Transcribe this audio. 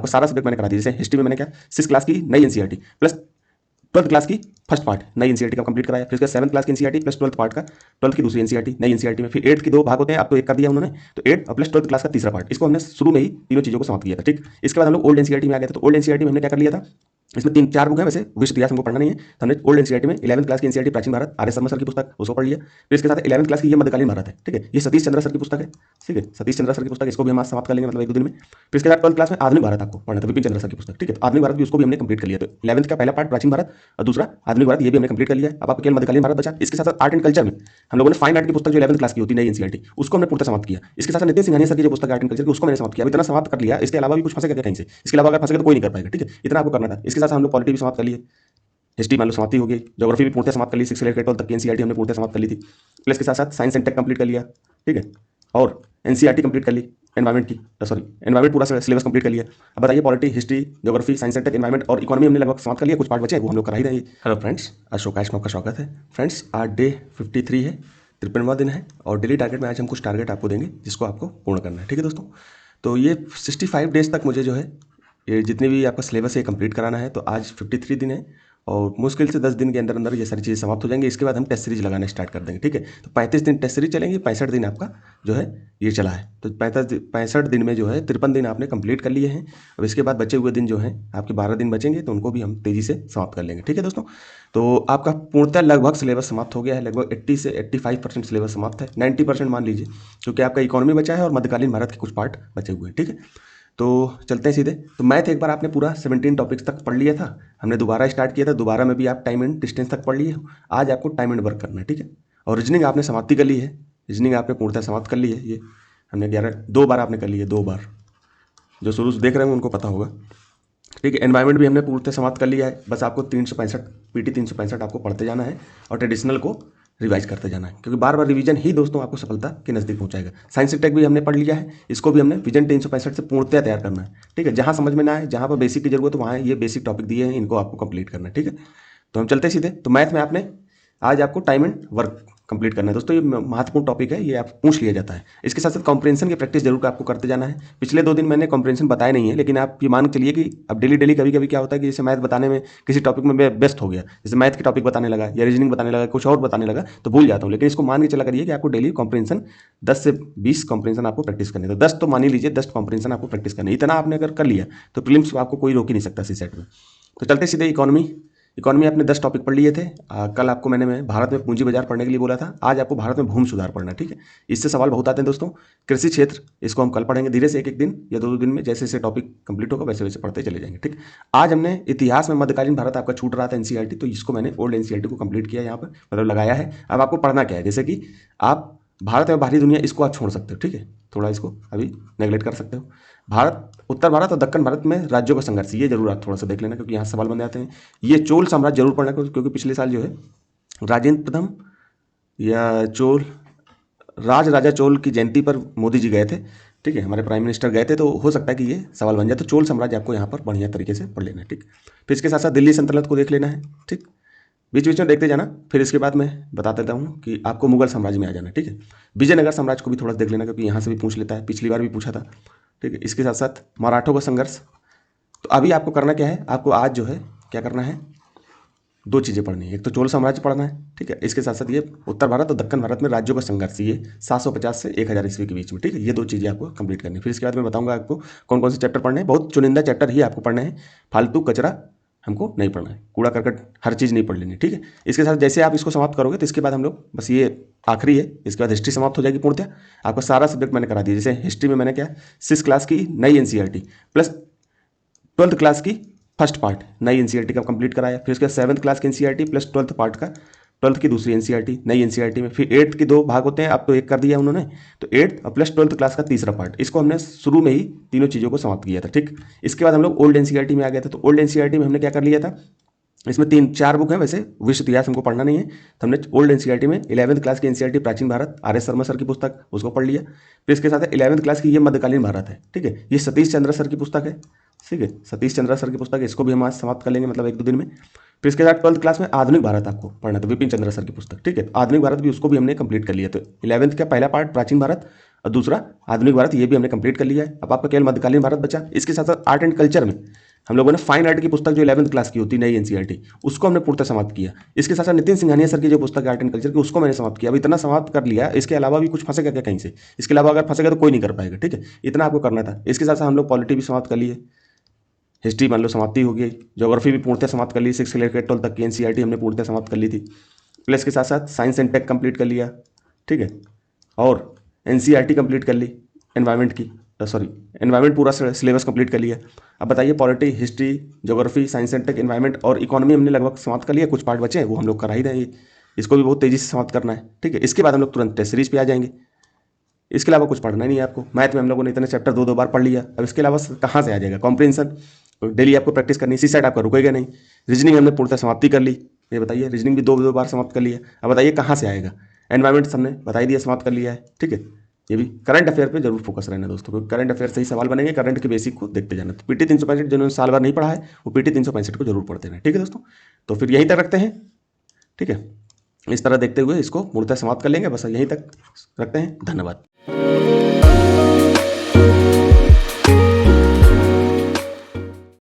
सारा सब्जेक्ट मैंने करा दिया। जैसे हिस्ट्री में मैंने क्या 6 क्लास की नई एनसीईआरटी प्लस 12th क्लास की फर्स्ट पार्ट नई एनसीईआरटी का कंप्लीट कराया, फिर उसके 7th क्लास की एनसीईआरटी प्लस 12th पार्ट का 12th की दूसरी एनसीईआरटी नई एनसीईआरटी में, फिर 8th के 2 भाग होते हैं, अब तो एक कर दिया उन्होंने, तो 8 प्लस 12th क्लास का तीसरा पार्ट, इसको हमने शुरू में ही तीनों चीज़ों को समाप्त किया था। ठीक, इसके बाद हम लोग ओल्ड एनसीईआरटी में आ गए थे। तो ओल्ड एनसीईआरटी में हमने क्या कर लिया था, इसमें 3-4 बुक है, वैसे विश्व इतिहास हमको पढ़ना नहीं है, तो हमने ओल्ड एनसीईआरटी में 11th क्लास की एनसीईआरटी प्राचीन Bharat R S Sharma sir की पुस्तक उसको पढ़ लिया, फिर इसके साथ 11th क्लास की ये मध्यकालीन भारत है। ठीक है, ये सतीश चंद्र सर की पुस्तक है। ठीक है, सतीश चंद्र सर की पुस्तक, इसको भी हम आज समाप्त कर लेंगे मतलब 1-2 दिन में। फिर इसके बाद 12th क्लास में आधुनिक भारत आपको पढ़ना था, विपिन चंद्र सर की पुस्तक। ठीक है, तो आधुनिक भारत भी उसको भी हमने कंप्लीट कर लिया। तो 11th का पहला पार्ट प्राचीन भारत और दूसरा आधुनिक भारत, ये भी हमने कंप्लीट कर लिया है। अब आपको केवल मध्यकालीन भारत बचा। इसके साथ आर्ट एंड कल्चर में हम लोगों ने फाइन आर्ट की पुस्तक जो 11th क्लास की होती है नई एनसीईआरटी, उसको हमने पूर्णतः समाप्त किया। इसके साथ नितिन सिंघानिया सर की जो पुस्तक आर्ट एंड कल्चर की, उसको मैंने समाप्त किया। इतना समाप्त कर लिया, इसके अलावा भी कुछ फंसेगा क्या कहीं से, इसके अलावा अगर फंसेगा तो कोई नहीं कर पाएगा। ठीक है, इतना आपको करना था। इसके साथ हम लोग पॉलिटी भी समाप्त कर लिए, हिस्ट्री मान लो समाप्ति हो गई, ज्योग्राफी भी पूर्णतः समाप्त कर ली, 6 से लेकर 12 तक की एनसीईआरटी हमने पूर्णतः समाप्त कर ली थी। प्लस के साथ साथ साइंस एंड टेक कंप्लीट कर लिया। ठीक है, और एनसीईआरटी कंप्लीट कर ली एनवायरमेंट की, सॉरी एनवायरमेंट पूरा सिलेबस कंप्लीट कर लिया। अब बताइए polity, history, geography, science and tech, environment और इकोनॉमी हमने लगभग समाप्त कर लिया, कुछ पार्ट बचे हैं वो हम लोग करा ही रहे। हेलो फ्रेंड्स, आज शोकाश में आपका स्वागत है। फ्रेंड्स, आज डे 53 है, 53वां दिन है, और डेली टारगेट में आज हम कुछ टारगेट आपको देंगे जिसको आपको पूर्ण करना है। ठीक है दोस्तों, तो ये 65 डेज तक मुझे जो है ये जितने भी आपका सिलेबस है कंप्लीट कराना है। तो आज 53 दिन है और मुश्किल से 10 दिन के अंदर अंदर ये सारी चीज़ें समाप्त हो जाएंगी। इसके बाद हम टेस्ट सीरीज लगाना स्टार्ट कर देंगे। ठीक है, तो 35 दिन टेस्ट सीरीज चलेंगी, 65 दिन आपका जो है ये चला है। तो 65 दिन में जो है 53 दिन आपने कंप्लीट कर लिए हैं। अब इसके बाद बचे हुए दिन जो है आपके 12 दिन बचेंगे, तो उनको भी हम तेज़ी से समाप्त कर लेंगे। ठीक है दोस्तों, तो आपका पूर्णतः लगभग सिलेबस समाप्त हो गया है, लगभग 80 से 85% सिलेबस समाप्त है, 90% मान लीजिए, क्योंकि आपका इकोनॉमी बचा है और मध्यकालीन भारत के कुछ पार्ट बचे हुए हैं। ठीक है, तो चलते हैं सीधे। तो मैथ एक बार आपने पूरा 17 टॉपिक्स तक पढ़ लिया था, हमने दोबारा स्टार्ट किया था, दोबारा में भी आप टाइम एंड डिस्टेंस तक पढ़ लिए हो। आज आपको टाइम एंड वर्क करना है। ठीक है, और रीजनिंग आपने समाप्ति कर ली है, रीजनिंग आपने पूर्णतः समाप्त कर ली है। ये हमने 2 बार आपने कर ली है, 2 बार, जो शुरू से देख रहे हैं उनको पता होगा। ठीक है, एनवायरमेंट भी हमने पूर्णतः समाप्त कर लिया है। बस आपको 365 पीटी 365 आपको पढ़ते जाना है और ट्रेडिशनल को रिवाइज करते जाना है, क्योंकि बार बार रिवीजन ही दोस्तों आपको सफलता के नज़दीक पहुंचाएगा। साइंस टेक भी हमने पढ़ लिया है, इसको भी हमने विजन 365 से पूर्णतः तैयार करना है। ठीक है, जहां समझ में ना आए, जहां पर बेसिक की जरूरत है, वहां ये बेसिक टॉपिक दिए हैं, इनको आपको कंप्लीट करना है। ठीक है, तो हम चलते सीधे। तो मैथ में आपने आज आपको टाइम एंड वर्क कंप्लीट करना है दोस्तों, ये महत्वपूर्ण टॉपिक है, ये आप पूछ लिया जाता है। इसके साथ साथ कॉम्प्रिहेंशन की प्रैक्टिस जरूर आपको करते जाना है। पिछले 2 दिन मैंने कॉम्प्रिहेंशन बताया नहीं है, लेकिन आप ये मान के चलिए कि अब डेली डेली कभी कभी क्या होता है कि जैसे मैथ बताने में किसी टॉपिक में मैं व्यस्त हो गया, जैसे मैथ के टॉपिक बताने लगा या रीजनिंग बताने लगा, कुछ और बताने लगा, तो भूल जाता हूँ। लेकिन इसको मान के चला करिए कि आपको डेली कॉम्प्रिहेंशन 10 से 20 कॉम्प्रिहेंशन आपको प्रैक्टिस करनी है। तो 10 तो मान ही लीजिए, 10 कॉम्प्रिहेंशन आपको प्रैक्टिस करनी है। इतना आपने अगर कर लिया तो प्रीलिम्स आपको कोई रोक ही नहीं सकता सीसेट में। तो चलते सीधे इकोनॉमी आपने 10 टॉपिक पढ़ लिए थे। कल आपको मैं भारत में पूंजी बाजार पढ़ने के लिए बोला था, आज आपको भारत में भूमि सुधार पढ़ना है। ठीक है, इससे सवाल बहुत आते हैं दोस्तों। कृषि क्षेत्र, इसको हम कल पढ़ेंगे धीरे से, एक दिन या 2 दिन में, जैसे जैसे टॉपिक कंप्लीट होगा वैसे वैसे पढ़ते चले जाएंगे। ठीक, आज हमने इतिहास में मध्यकालीन भारत आपका छूट रहा था एनसीईआरटी, तो इसको मैंने ओल्ड एनसीईआरटी को कंप्लीट किया यहाँ पर, मतलब लगाया है। अब आपको पढ़ना क्या है, जैसे कि आप भारत और बाहरी दुनिया, इसको आप छोड़ सकते हो। ठीक है, थोड़ा इसको अभी नेगलेक्ट कर सकते हो। भारत, उत्तर भारत और दक्षिण भारत में राज्यों का संघर्ष, ये जरूर आप थोड़ा सा देख लेना, क्योंकि यहाँ सवाल बन जाते हैं। ये चोल साम्राज्य जरूर पढ़ना, क्योंकि पिछले साल जो है राजेंद्र प्रथम या चोल, राजा चोल की जयंती पर मोदी जी गए थे। ठीक है, हमारे प्राइम मिनिस्टर गए थे, तो हो सकता है कि ये सवाल बन जाए। तो चोल साम्राज्य आपको यहाँ पर बढ़िया तरीके से पढ़ लेना है। ठीक, फिर इसके साथ साथ दिल्ली सल्तनत को देख लेना है। ठीक, बीच बीच में देखते जाना। फिर इसके बाद मैं बता देता हूँ कि आपको मुगल साम्राज्य में आ जाना है। ठीक है, विजयनगर साम्राज्य को भी थोड़ा देख लेना, क्योंकि यहाँ से भी पूछ लेता है, पिछली बार भी पूछा था। ठीक है, इसके साथ साथ मराठों का संघर्ष। तो अभी आपको करना क्या है, आपको आज जो है क्या करना है, 2 चीज़ें पढ़नी है। एक तो चोल साम्राज्य पढ़ना है। ठीक है, इसके साथ साथ ये उत्तर भारत और दक्षिण भारत में राज्यों का संघर्ष, ये 750 से 1000 ईस्वी के बीच में। ठीक है, ये 2 चीज़ें आपको कंप्लीट करनी है। फिर इसके बाद मैं बताऊंगा आपको कौन कौन से चैप्टर पढ़ने हैं। बहुत चुनिंदा चैप्टर ही आपको पढ़ने हैं, फालतू कचरा हमको नहीं पढ़ना है, कूड़ा करकट हर चीज़ नहीं पढ़ लेनी। ठीक है, इसके साथ जैसे आप इसको समाप्त करोगे तो इसके बाद हम लोग, बस ये आखिरी है, इसके बाद हिस्ट्री समाप्त हो जाएगी पूर्णतः। आपका सारा सब्जेक्ट मैंने करा दिया। जैसे हिस्ट्री में मैंने क्या 6 क्लास की नई एनसीईआरटी प्लस 12th क्लास की फर्स्ट पार्ट नई एनसीईआरटी का कंप्लीट कराया, फिर उसके बाद 7th क्लास की एनसीईआरटी प्लस 12th पार्ट का 12th की दूसरी एनसीईआरटी नई एनसीईआरटी में, फिर 8th के 2 भाग होते हैं, अब तो एक कर दिया उन्होंने, तो 8th प्लस 12th क्लास का तीसरा पार्ट, इसको हमने शुरू में ही तीनों चीज़ों को समाप्त किया था। ठीक, इसके बाद हम लोग ओल्ड एनसीईआरटी में आ गए थे। तो ओल्ड एनसीईआरटी में हमने क्या कर लिया था, इसमें 3-4 बुक है, वैसे विश्व इतिहास हमको पढ़ना नहीं है, तो हमने ओल्ड एनसीईआरटी में 11th क्लास की एनसीईआरटी प्राचीन Bharat R S Sharma sir की पुस्तक उसको पढ़ लिया। फिर इसके साथ 11th क्लास की ये मध्यकालीन भारत है। ठीक है, ये सतीश चंद्र सर की पुस्तक है। ठीक है, सतीश चंद्र सर की पुस्तक, इसको भी हम आज समाप्त कर लेंगे, मतलब 1-2 दिन में। फिर इसके बाद 12th क्लास में आधुनिक भारत आपको पढ़ना था, विपिन चंद्र सर की पुस्तक। ठीक है, तो आधुनिक भारत भी उसको भी हमने कंप्लीट कर लिया। तो 11th का पहला पार्ट प्राचीन भारत और दूसरा आधुनिक भारत, ये भी हमने कंप्लीट कर लिया है। अब आपका केवल मध्यकालीन भारत बचा। इसके साथ साथ आर्ट एंड कल्चर में हम लोगों ने फाइन आर्ट की पुस्तक जो 11th क्लास की होती है, नई एनसीईआरटी, उसको हमने पूर्णतः समाप्त किया। इसके साथ साथ नितिन सिंघानिया सर की जो पुस्तक है आर्ट एंड कल्चर की, उसको मैंने समाप्त किया। अब इतना समाप्त कर लिया, इसके अलावा भी कुछ फंसेगा क्या कहीं से? इसके अलावा अगर फंसेगा तो कोई नहीं कर पाएगा, ठीक है। इतना आपको करना था। इसके साथ साथ हम लोग पॉलिटी भी समाप्त कर लिए, हिस्ट्री मान लो समाप्ति हो गई, ज्योग्राफी भी पूर्णतः समाप्त कर ली, 6 से लेकर 12 तक की एनसीईआरटी हमने पूर्णतः समाप्त कर ली थी। प्लस के साथ साथ साइंस एंड टेक कंप्लीट कर लिया, ठीक है। और एनसीईआरटी कंप्लीट कर ली एनवायरमेंट की, सॉरी एनवायरमेंट पूरा सिलेबस कंप्लीट कर लिया। अब बताइए polity, history, geography, science and tech, environment और इकोनॉमी हमने लगभग समाप्त कर लिया। कुछ पार्ट बचे हैं वो हम लोग करा ही रहे हैं, इसको भी बहुत तेजी से समाप्त करना है, ठीक है। इसके बाद हम लोग तुरंत टेस्ट सीरीज पे आ जाएंगे। इसके अलावा कुछ पढ़ना नहीं है आपको। मैथ में हम लोगों ने इतने चैप्टर 2-2 बार पढ़ लिया। अब इसके अलावा कहाँ से आ जाएगा? कॉम्प्रिहेंशन डेली आपको प्रैक्टिस करनी है। सीसेट आपका रुकेगा नहीं। रीजनिंग हमने पूर्णतः समाप्ति कर ली। ये बताइए, रीजनिंग भी 2-2 बार समाप्त कर लिया। अब बताइए कहाँ से आएगा? एनवायरमेंट हमने बता ही दिया, समाप्त कर लिया है, ठीक है। ये भी करंट अफेयर पे जरूर फोकस रहना दोस्तों, क्योंकि करंट अफेयर से ही सवाल बनेंगे। करंट के बेसिक को देखते जाना। तो पीटी 365 जिन्होंने साल भर नहीं पढ़ा है वो पीटी 365 को जरूर पढ़ते रहना, ठीक है दोस्तों। तो फिर यहीं तक रखते हैं, ठीक है। इस तरह देखते हुए इसको पूर्णतः समाप्त कर लेंगे। बस यहीं तक रखते हैं। धन्यवाद।